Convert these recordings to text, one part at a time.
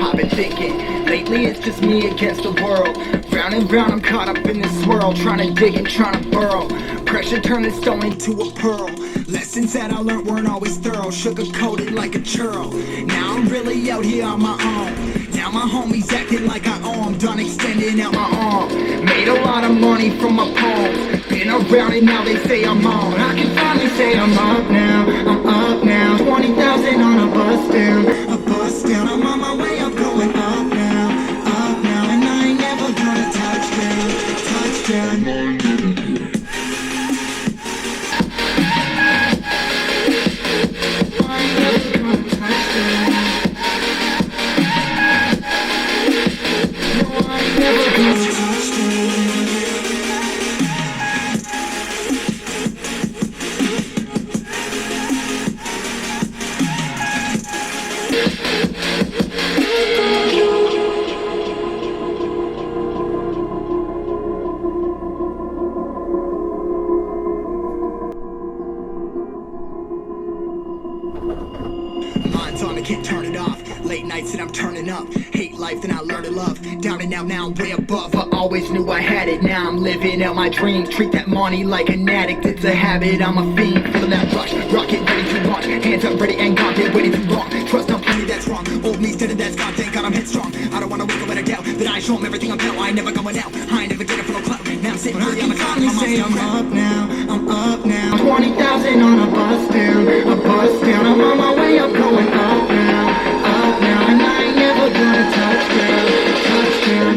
I've been thinking, lately it's just me against the world. Round and round I'm caught up in this swirl, trying to dig and trying to burrow. Pressure turned the stone into a pearl. Lessons that I learned weren't always thorough, sugar-coated like a churl. Now I'm really out here on my own. Now my homies acting like I owe 'em, done extending out my arm. Made a lot of money from my poems, been around and now they say I'm on. I can finally say I'm up now, I'm up now. 20,000 on a bus down, a bus down. I'm on my way up, going up now, and I ain't never gonna touchdown, touchdown. Mine's on, I can't turn it off. Late nights and I'm turning up. Hate life, then I learn to love. Down and out, now I'm way above. I always knew I had it, now I'm living out my dreams. Treat that money like an addict, it's a habit. I'm a fiend, feeling that rush. Rocket ready to launch. Hands up, ready and gone, get waiting too long. Trust on plenty, that's wrong. Old me steady, that's gone, thank God I'm headstrong. I don't wanna wake up with a doubt that I show 'em everything I'm about. I ain't never going out, I ain't never getting for no clout. Now I'm sitting here on the cloud, I'm up now, I'm up now. 20,000 on a bus down, a bus down. I'm on my way up, going up now, and I ain't never gonna touchdown, touchdown.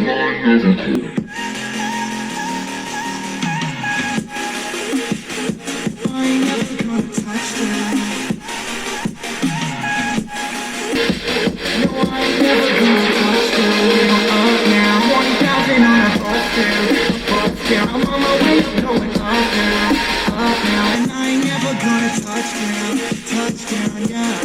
I ain't never gonna touchdown. No, I ain't never gonna touchdown. I'm up now, 20,000 on a bus down, a bus down. I'm on my way up, going up now, and I ain't never gonna touchdown, touchdown, yeah.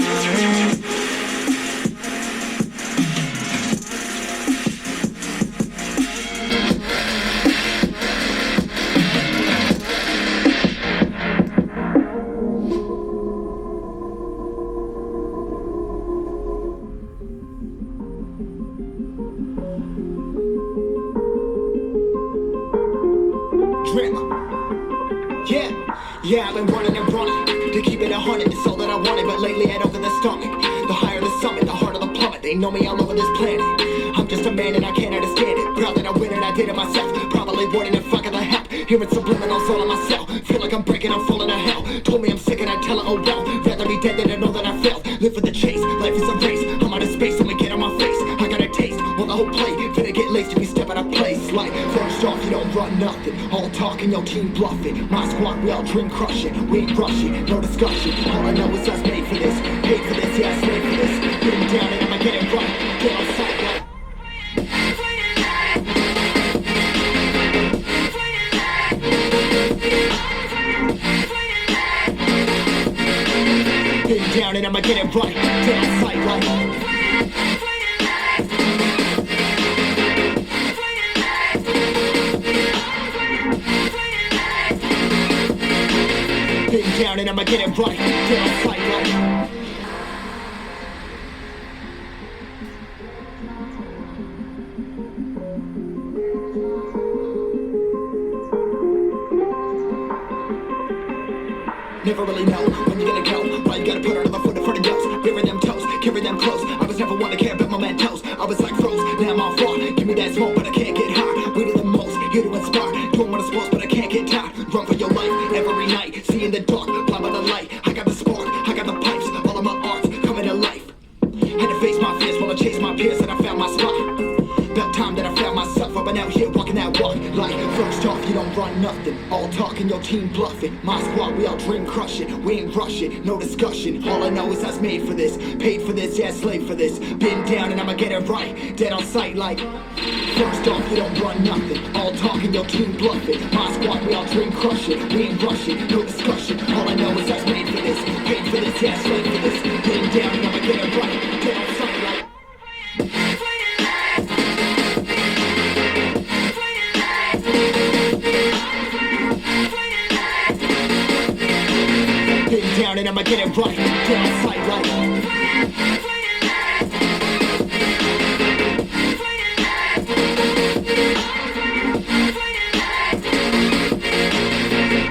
Yeah, I've been running and running to keep it 100, it's all that I wanted. But lately head over the stomach. The higher the summit, the harder the plummet. They know me all over this planet. I'm just a man and I can't understand it. Proud that I win and I did it myself. Probably wouldn't if I could the help. Hearing subliminals all in my cell. Feel like I'm breaking, I'm falling to hell. Told me I'm sick and I tell her, oh well. Rather be dead than to know that I failed. Live for the chase, life is a race. I'm out of space, I'ma get on my face. I got a taste, well the whole plate. Finna get laced if you step out of place. Like, first off, you don't run nothing. All talking, your team bluffing. My squad, we all dream crushing. We ain't rushing, no discussion. All I know is us made for this. Paid for this, yeah, slave for this. Getting down and I'ma get it right. Get on sight like. Getting down and I'ma get it right. Get on sight like. Getting down and I'ma get it right. Get on sight like. Never really know when you're gonna go. Why you gotta put another foot in front of yours? Bury them toes, carry them close. I was never one to care about my mentos. I was like froze, now I'm off raw. Give me that smoke, but I can't get high. We do the most, here to inspire. Doing what I'm supposed, but I can't get tired. Run for your life every night. See in the dark, blind by the light. I got the spark, I got the pipes. All of my arts coming to life. Had to face my fears while I chased my peers, and I found my spot. About time that I found myself, I've been out here walking that walk. Like, first off, you don't run nothing. All talking, your team bluffing. My squad, we all dream crushing. We ain't rushing, no discussion. All I know is I was made for this. Paid for this, yeah, slave for this. Been down and I'ma get it right. Dead on sight like. First off, you don't run nothing. All talking, your team bluffing. My squad, we all dream crushing. We ain't rushing, no discussion. All I know is I was made for this. Paid for this, yeah, slave for this. Been down and I'ma get it right. Dead on sight like. Getting down and I'ma get it right. Get on sight like.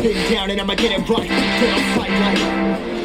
Getting down and I'ma get it right. Get on sight like.